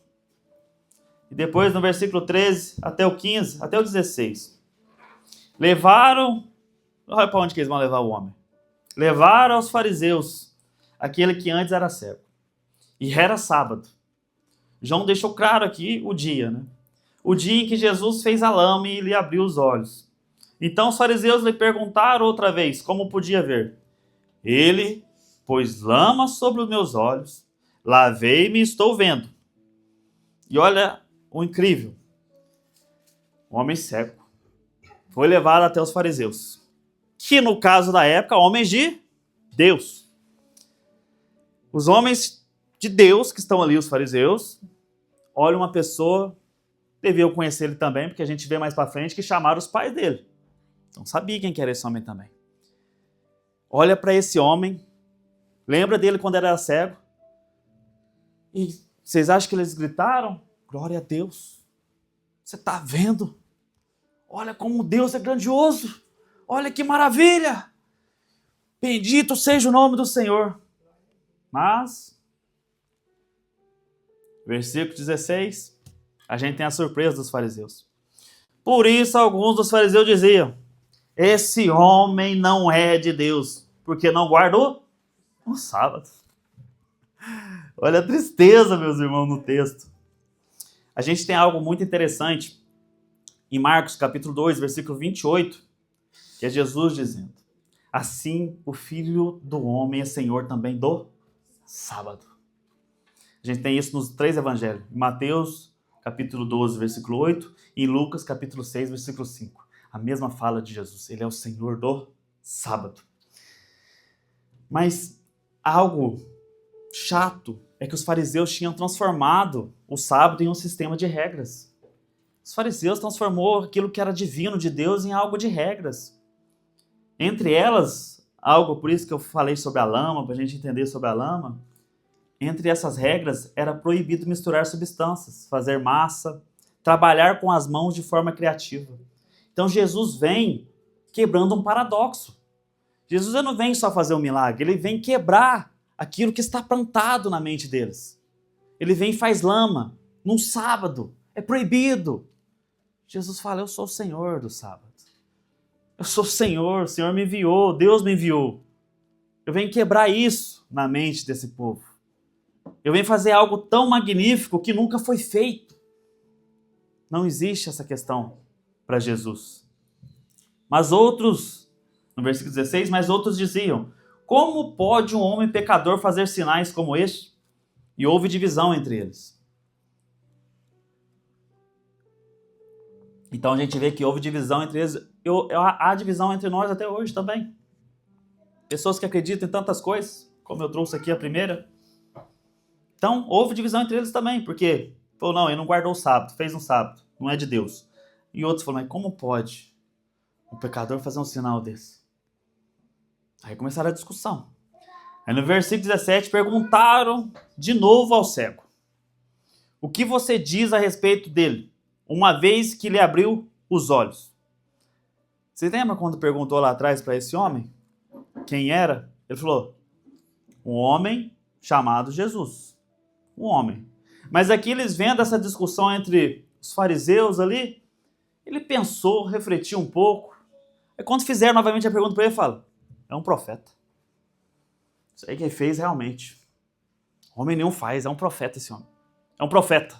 E depois no versículo 13 até o 15, até o 16. Levaram... Olha para onde que eles vão levar o homem. Levaram aos fariseus, aquele que antes era cego. E era sábado. João deixou claro aqui o dia, né? O dia em que Jesus fez a lama e lhe abriu os olhos. Então os fariseus lhe perguntaram outra vez como podia ver. Ele pôs lama sobre os meus olhos, lavei-me e estou vendo. E olha o incrível. O homem cego foi levado até os fariseus, que no caso da época, homens de Deus. Os homens de Deus que estão ali, os fariseus, olham uma pessoa, deviam conhecer ele também, porque a gente vê mais para frente que chamaram os pais dele. Então sabia quem que era esse homem também. Olha para esse homem, lembra dele quando era cego? E vocês acham que eles gritaram? Glória a Deus. Você está vendo? Olha como Deus é grandioso. Olha que maravilha. Bendito seja o nome do Senhor. Mas Versículo 16, a gente tem a surpresa dos fariseus. Por isso, alguns dos fariseus diziam: esse homem não é de Deus, porque não guardou o sábado. Olha a tristeza, meus irmãos, no texto. A gente tem algo muito interessante em Marcos, capítulo 2, versículo 28, que é Jesus dizendo: assim o Filho do Homem é Senhor também do sábado. A gente tem isso nos 3 evangelhos. Em Mateus, capítulo 12, versículo 8, e em Lucas, capítulo 6, versículo 5. A mesma fala de Jesus. Ele é o Senhor do sábado. Mas algo chato é que os fariseus tinham transformado o sábado em um sistema de regras. Os fariseus transformou aquilo que era divino de Deus em algo de regras. Entre elas, algo, por isso que eu falei sobre a lama, para a gente entender sobre a lama, entre essas regras era proibido misturar substâncias, fazer massa, trabalhar com as mãos de forma criativa. Então Jesus vem quebrando um paradoxo. Jesus não vem só fazer um milagre, ele vem quebrar aquilo que está plantado na mente deles. Ele vem e faz lama, num sábado, é proibido. Jesus fala: eu sou o Senhor do sábado. Eu sou o Senhor me enviou, Deus me enviou. Eu venho quebrar isso na mente desse povo. Eu venho fazer algo tão magnífico que nunca foi feito. Não existe essa questão para Jesus. Mas outros, no versículo 16, mas outros diziam: como pode um homem pecador fazer sinais como este? E houve divisão entre eles. Então a gente vê que houve divisão entre eles. Há divisão entre nós até hoje também. Pessoas que acreditam em tantas coisas, como eu trouxe aqui a primeira. Então houve divisão entre eles também, porque falou: não, ele não guardou o sábado, fez um sábado, não é de Deus. E outros falaram: mas como pode um pecador fazer um sinal desse? Aí começaram a discussão. Aí no versículo 17 perguntaram de novo ao cego: o que você diz a respeito dele, uma vez que lhe abriu os olhos? Você lembra quando perguntou lá atrás para esse homem quem era? Ele falou: um homem chamado Jesus. Um homem. Mas aqui eles vendo essa discussão entre os fariseus ali, ele pensou, refletiu um pouco. Aí quando fizeram novamente a pergunta para ele, ele fala: é um profeta. Isso aí que ele fez realmente. Homem nenhum faz, é um profeta esse homem. É um profeta.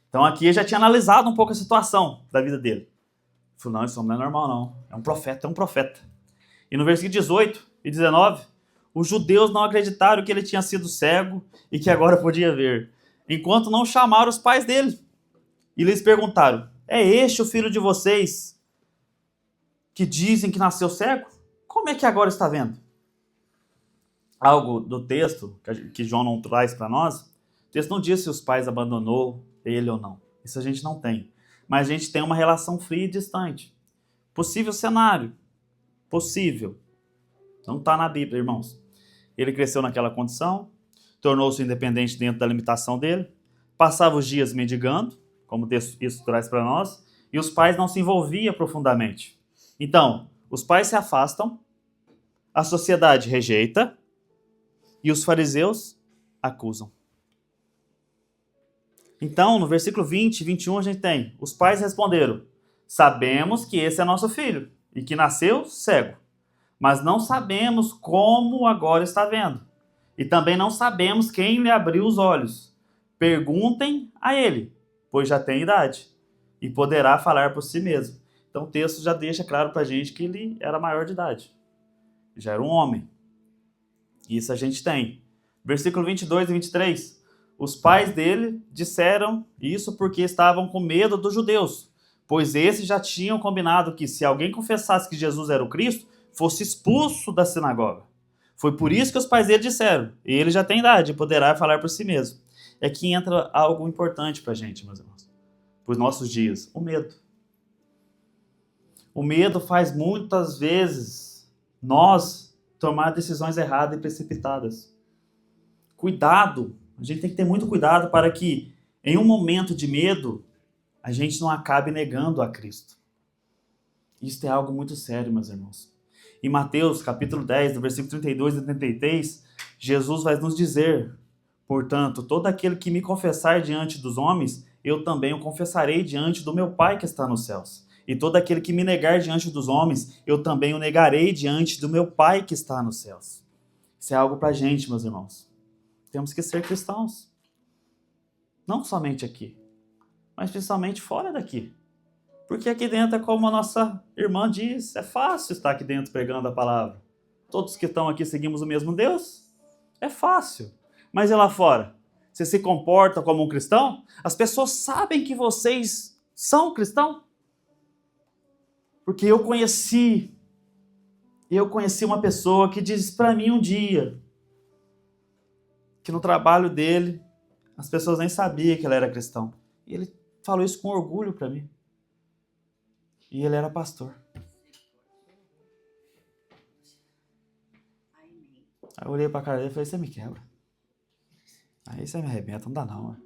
Então aqui ele já tinha analisado um pouco a situação da vida dele. Ele falou: não, esse homem não é normal não. É um profeta, é um profeta. E no versículo 18 e 19, os judeus não acreditaram que ele tinha sido cego e que agora podia ver, enquanto não chamaram os pais dele. E lhes perguntaram: é este o filho de vocês que dizem que nasceu cego? Como é que agora está vendo? Algo do texto que João não traz para nós, o texto não diz se os pais abandonou ele ou não. Isso a gente não tem. Mas a gente tem uma relação fria e distante. Possível cenário. Possível. Não está na Bíblia, irmãos. Ele cresceu naquela condição, tornou-se independente dentro da limitação dele, passava os dias mendigando, como o texto isso traz para nós, e os pais não se envolviam profundamente. Então, os pais se afastam, a sociedade rejeita e os fariseus acusam. Então, no versículo 20 e 21 a gente tem: os pais responderam: sabemos que esse é nosso filho e que nasceu cego, mas não sabemos como agora está vendo. E também não sabemos quem lhe abriu os olhos. Perguntem a ele, pois já tem idade, e poderá falar por si mesmo. Então o texto já deixa claro para a gente que ele era maior de idade. Já era um homem. Isso a gente tem. Versículo 22 e 23. Os pais dele disseram isso porque estavam com medo dos judeus, pois esses já tinham combinado que se alguém confessasse que Jesus era o Cristo, fosse expulso da sinagoga. Foi por isso que os pais dele disseram: ele já tem idade e poderá falar por si mesmo. É que entra algo importante para a gente, meus irmãos, para os nossos dias: o medo. O medo faz muitas vezes nós tomar decisões erradas e precipitadas. Cuidado, a gente tem que ter muito cuidado para que, em um momento de medo, a gente não acabe negando a Cristo. Isso é algo muito sério, meus irmãos. Em Mateus, capítulo 10, do versículo 32 e 33, Jesus vai nos dizer Portanto, todo aquele que me confessar diante dos homens, eu também o confessarei diante do meu Pai que está nos céus. E todo aquele que me negar diante dos homens, eu também o negarei diante do meu Pai que está nos céus. Isso é algo para a gente, meus irmãos. Temos que ser cristãos. Não somente aqui, mas principalmente fora daqui. Porque aqui dentro é como a nossa irmã diz, é fácil estar aqui dentro pregando a palavra. Todos que estão aqui seguimos o mesmo Deus? É fácil. Mas e lá fora? Você se comporta como um cristão? As pessoas sabem que vocês são cristãos? Porque eu conheci uma pessoa que disse para mim um dia que no trabalho dele as pessoas nem sabiam que ele era cristão. E ele falou isso com orgulho para mim. E ele era pastor. Aí eu olhei pra cara dele e falei, você me quebra. Aí você me arrebenta, não dá não. Ué.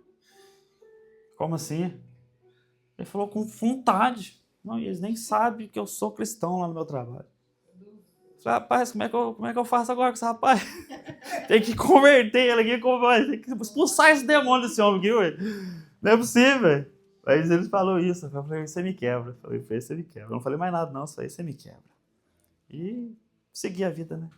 Como assim? Ele falou com vontade. Não, eles nem sabem que eu sou cristão lá no meu trabalho. Eu falei, rapaz, como é que eu faço agora com esse rapaz? Tem que converter ele aqui, tem que expulsar esse demônio desse homem aqui, ué. Não é possível, velho. Mas ele falou isso, eu falei, você me quebra. Eu falei, você me quebra. Eu não falei mais nada não, só aí você me quebra. E segui a vida, né?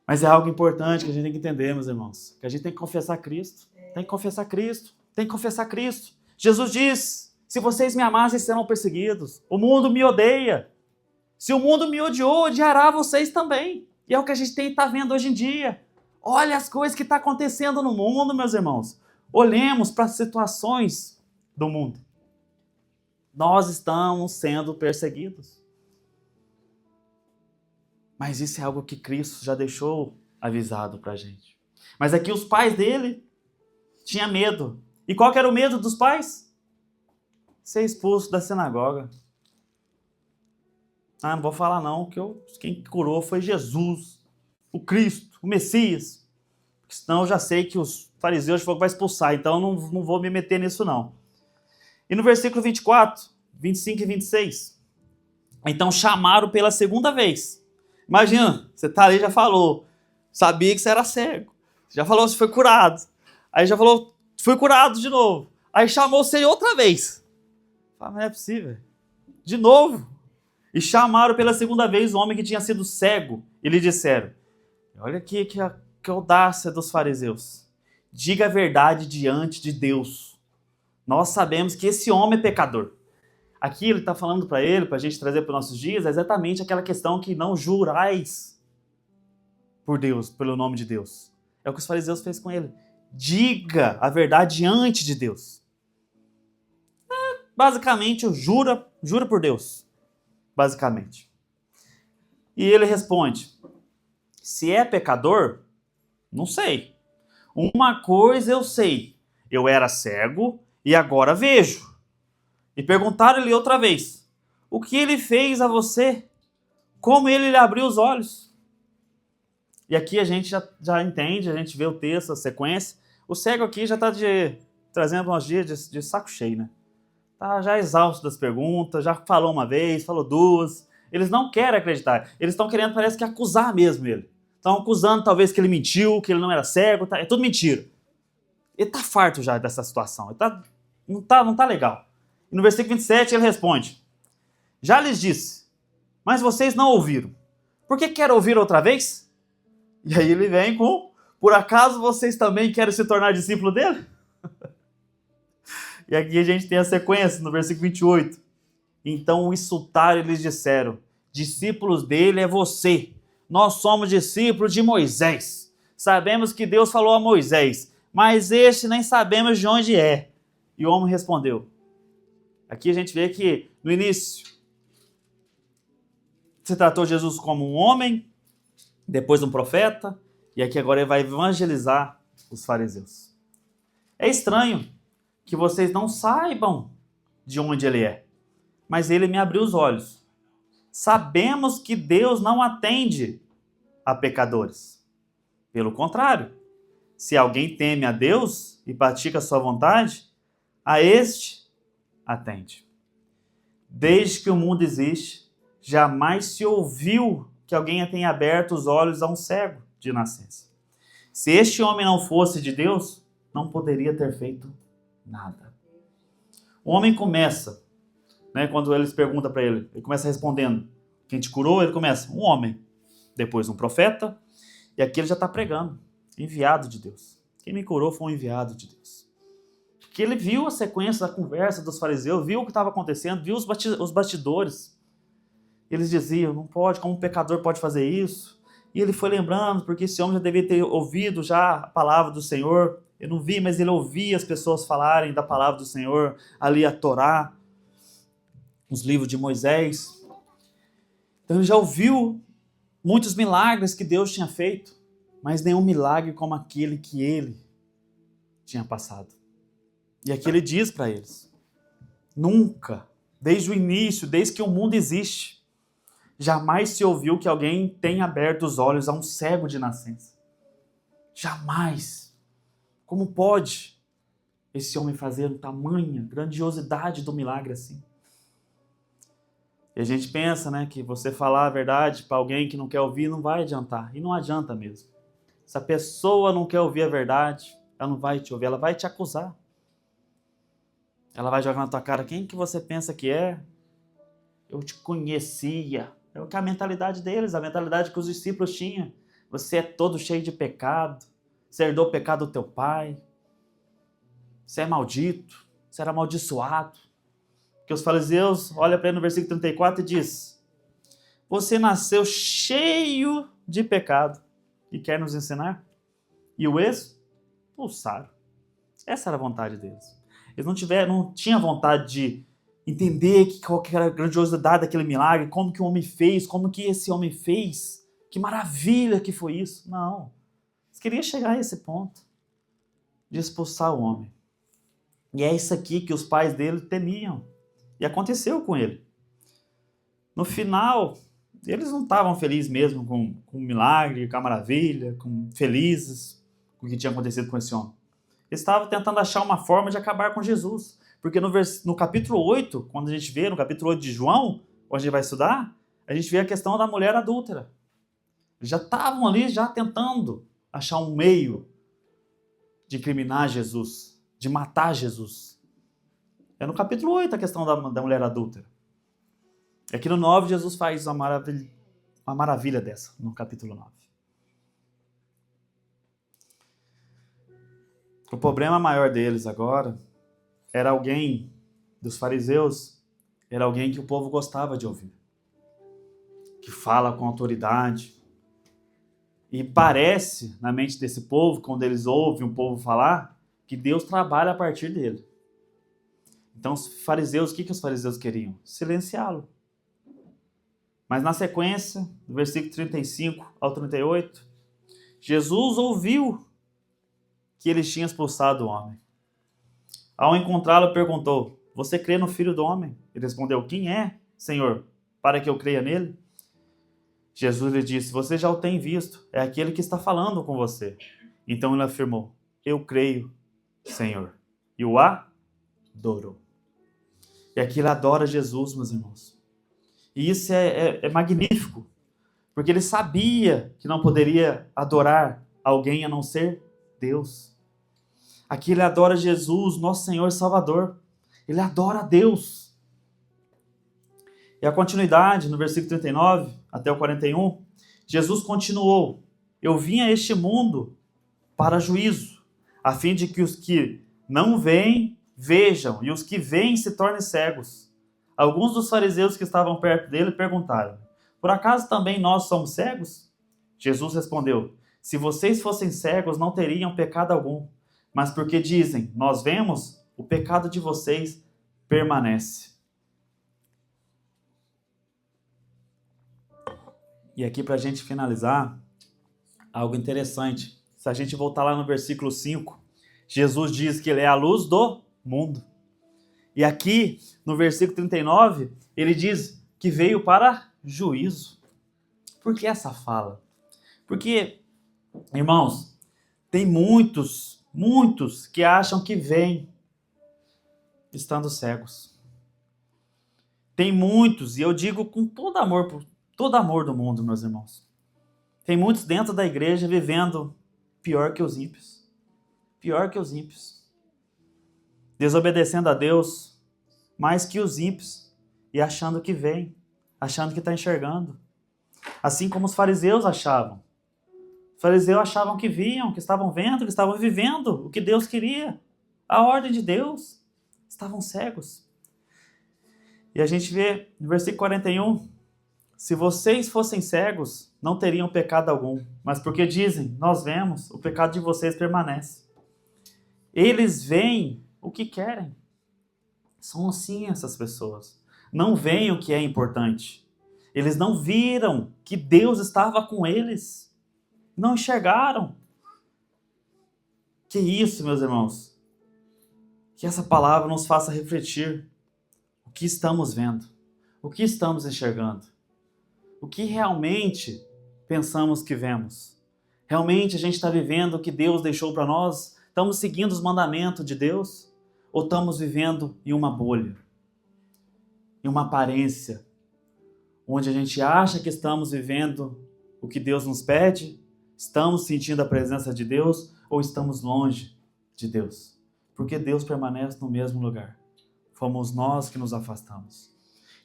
Mas é algo importante que a gente tem que entender, meus irmãos. Que a gente tem que confessar Cristo. Tem que confessar Cristo. Tem que confessar Cristo. Jesus diz, se vocês me amassem, serão perseguidos. O mundo me odeia. Se o mundo me odiou, odiará vocês também. E é o que a gente está vendo hoje em dia. Olha as coisas que estão acontecendo no mundo, meus irmãos. Olhemos para as situações do mundo. Nós estamos sendo perseguidos. Mas isso é algo que Cristo já deixou avisado para a gente. Mas aqui os pais dele tinham medo. E qual que era o medo dos pais? Ser expulso da sinagoga. Ah, não vou falar não, que quem curou foi Jesus, o Cristo, o Messias. Porque senão eu já sei que os fariseus vão expulsar, então não vou me meter nisso não. E no versículo 24, 25 e 26, então chamaram pela segunda vez. Imagina, você tá ali, já falou, sabia que você era cego, já falou que você foi curado, aí já falou, fui curado de novo, aí chamou você outra vez. Fala, não é possível, de novo. E chamaram pela segunda vez o homem que tinha sido cego e lhe disseram, olha aqui que audácia dos fariseus, diga a verdade diante de Deus. Nós sabemos que esse homem é pecador. Aqui ele está falando para ele, para a gente trazer para os nossos dias, é exatamente aquela questão que não jurais por Deus, pelo nome de Deus. É o que os fariseus fez com ele. Diga a verdade diante de Deus. Basicamente, jura por Deus. Basicamente. E ele responde, se é pecador, não sei. Uma coisa eu sei, eu era cego e agora vejo. E perguntaram-lhe outra vez, o que ele fez a você? Como ele lhe abriu os olhos? E aqui a gente já entende, a gente vê o texto, a sequência. O cego aqui já está trazendo uns dias de saco cheio, né? Tá já exausto das perguntas, já falou uma vez, falou duas. Eles não querem acreditar. Eles estão querendo, parece que, acusar mesmo ele. Estão acusando talvez que ele mentiu, que ele não era cego, é tudo mentira. Ele está farto já dessa situação, não tá legal. E no versículo 27 ele responde, já lhes disse, mas vocês não ouviram. Por que querem ouvir outra vez? E aí ele vem com, por acaso vocês também querem se tornar discípulo dele? E aqui a gente tem a sequência no versículo 28. Então o insultaram e lhes disseram, discípulos dele é você. Nós somos discípulos de Moisés. Sabemos que Deus falou a Moisés, mas este nem sabemos de onde é. E o homem respondeu. Aqui a gente vê que no início se tratou Jesus como um homem, depois um profeta, e aqui agora ele vai evangelizar os fariseus. É estranho que vocês não saibam de onde ele é, mas ele me abriu os olhos. Sabemos que Deus não atende a pecadores. Pelo contrário, se alguém teme a Deus e pratica a sua vontade, a este atende. Desde que o mundo existe, jamais se ouviu que alguém tenha aberto os olhos a um cego de nascença. Se este homem não fosse de Deus, não poderia ter feito nada. O homem começa, né, quando eles perguntam para ele, ele começa respondendo. Quem te curou? Ele começa, um homem. Depois um profeta. E aqui ele já está pregando. Enviado de Deus. Quem me curou foi um enviado de Deus. Porque ele viu a sequência da conversa dos fariseus, viu o que estava acontecendo, viu os bastidores. Eles diziam, não pode, como um pecador pode fazer isso? E ele foi lembrando, porque esse homem já devia ter ouvido já a palavra do Senhor. Eu não vi, mas ele ouvia as pessoas falarem da palavra do Senhor, ali a Torá, os livros de Moisés. Então ele já ouviu muitos milagres que Deus tinha feito, mas nenhum milagre como aquele que ele tinha passado. E aqui ele diz para eles, nunca, desde o início, desde que o mundo existe, jamais se ouviu que alguém tenha aberto os olhos a um cego de nascença. Jamais. Como pode esse homem fazer tamanha grandiosidade do milagre assim? E a gente pensa, né, que você falar a verdade para alguém que não quer ouvir não vai adiantar. E não adianta mesmo. Se a pessoa não quer ouvir a verdade, ela não vai te ouvir, ela vai te acusar. Ela vai jogar na tua cara, quem que você pensa que é? Eu te conhecia. É a mentalidade deles, a mentalidade que os discípulos tinham. Você é todo cheio de pecado. Você herdou o pecado do teu pai. Você é maldito. Você era amaldiçoado. Que os fariseus olham para ele no versículo 34 e diz, você nasceu cheio de pecado e quer nos ensinar? E o expulsaram. Essa era a vontade deles. Eles não tinham vontade de entender qual que era a grandiosidade daquele milagre, como que o homem fez, como que esse homem fez, que maravilha que foi isso. Não. Eles queriam chegar a esse ponto de expulsar o homem. E é isso aqui que os pais dele temiam. E aconteceu com ele. No final, eles não estavam felizes mesmo com o milagre, com a maravilha, felizes com o que tinha acontecido com esse homem. Eles estavam tentando achar uma forma de acabar com Jesus. Porque no capítulo 8, quando a gente vê, no capítulo 8 de João, onde a gente vai estudar, a gente vê a questão da mulher adúltera. Eles já estavam ali, já tentando achar um meio de incriminar Jesus, de matar Jesus. É no capítulo 8 a questão da mulher adúltera. Aqui no 9, Jesus faz uma maravilha dessa, no capítulo 9. O problema maior deles agora era alguém, dos fariseus, era alguém que o povo gostava de ouvir. Que fala com autoridade. E parece, na mente desse povo, quando eles ouvem o povo falar, que Deus trabalha a partir dele. Então, os fariseus, o que os fariseus queriam? Silenciá-lo. Mas na sequência, do versículo 35 ao 38, Jesus ouviu que eles tinham expulsado o homem. Ao encontrá-lo, perguntou, você crê no Filho do Homem? Ele respondeu, quem é, Senhor, para que eu creia nele? Jesus lhe disse, você já o tem visto, é aquele que está falando com você. Então ele afirmou, eu creio, Senhor. E o adorou. E aqui ele adora Jesus, meus irmãos. E isso é magnífico, porque ele sabia que não poderia adorar alguém a não ser Deus. Aqui ele adora Jesus, nosso Senhor e Salvador. Ele adora Deus. E a continuidade, no versículo 39 até o 41, Jesus continuou, eu vim a este mundo para juízo, a fim de que os que não veem, vejam, e os que veem se tornem cegos. Alguns dos fariseus que estavam perto dele perguntaram, por acaso também nós somos cegos? Jesus respondeu, se vocês fossem cegos não teriam pecado algum, mas porque dizem, nós vemos, o pecado de vocês permanece. E aqui para a gente finalizar, algo interessante. Se a gente voltar lá no versículo 5, Jesus diz que ele é a luz do mundo. E aqui, no versículo 39, ele diz que veio para juízo. Por que essa fala? Porque, irmãos, tem muitos que acham que vêm estando cegos. Tem muitos, e eu digo com todo amor do mundo, meus irmãos. Tem muitos dentro da igreja vivendo pior que os ímpios. Pior que os ímpios. Desobedecendo a Deus mais que os ímpios e achando que vem, achando que está enxergando. Assim como os fariseus achavam. Os fariseus achavam que viam, que estavam vendo, que estavam vivendo o que Deus queria. A ordem de Deus. Estavam cegos. E a gente vê no versículo 41, se vocês fossem cegos, não teriam pecado algum. Mas porque dizem, nós vemos, o pecado de vocês permanece. Eles veem o que querem. São assim essas pessoas. Não veem o que é importante. Eles não viram que Deus estava com eles. Não enxergaram. Que isso, meus irmãos. Que essa palavra nos faça refletir. O que estamos vendo? O que estamos enxergando? O que realmente pensamos que vemos? Realmente a gente está vivendo o que Deus deixou para nós? Estamos seguindo os mandamentos de Deus? Ou estamos vivendo em uma bolha? Em uma aparência? Onde a gente acha que estamos vivendo o que Deus nos pede? Estamos sentindo a presença de Deus? Ou estamos longe de Deus? Porque Deus permanece no mesmo lugar. Fomos nós que nos afastamos.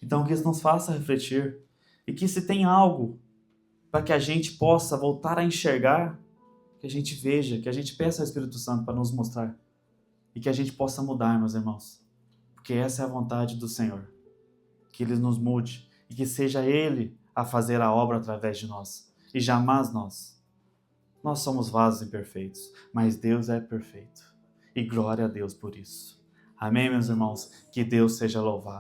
Então que isso nos faça refletir. E que se tem algo para que a gente possa voltar a enxergar, que a gente veja, que a gente peça ao Espírito Santo para nos mostrar. E que a gente possa mudar, meus irmãos. Porque essa é a vontade do Senhor. Que Ele nos mude. E que seja Ele a fazer a obra através de nós. E jamais nós. Nós somos vasos imperfeitos. Mas Deus é perfeito. E glória a Deus por isso. Amém, meus irmãos? Que Deus seja louvado.